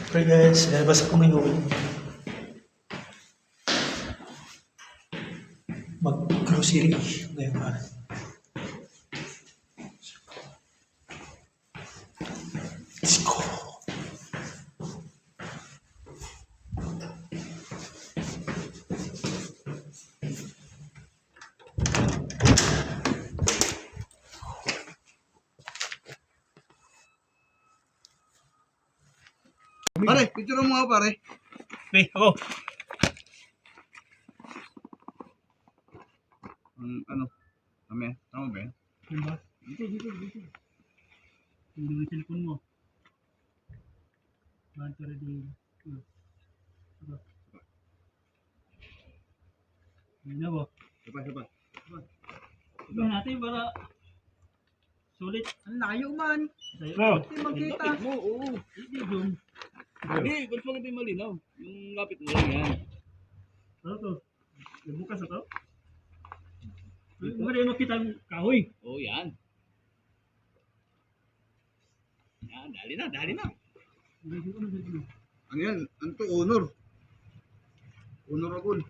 Okay guys, lalabas ako ngayon. Mag-grocery ngayon ba? Let's go! Pare, picture mo ako pare. Okay, ako. Ano? Tama ba yan? Diba? Dito. Hindi mo yung cellphone mo. Bakit ka rin din? Hindi na ba? Sapa. Iba natin para sulit. Ang layo man. No. Hindi magkita. Lapit mo, oo. Hindi doon. Hindi, ba't mo natin malinaw? Yung lapit mo lang yan. Ano to? Yung bukas na to? Hindi mo makita ang kahoy. Oo, yan. Yan, dali na. Ano yan? Ano to? Honor. Honorable.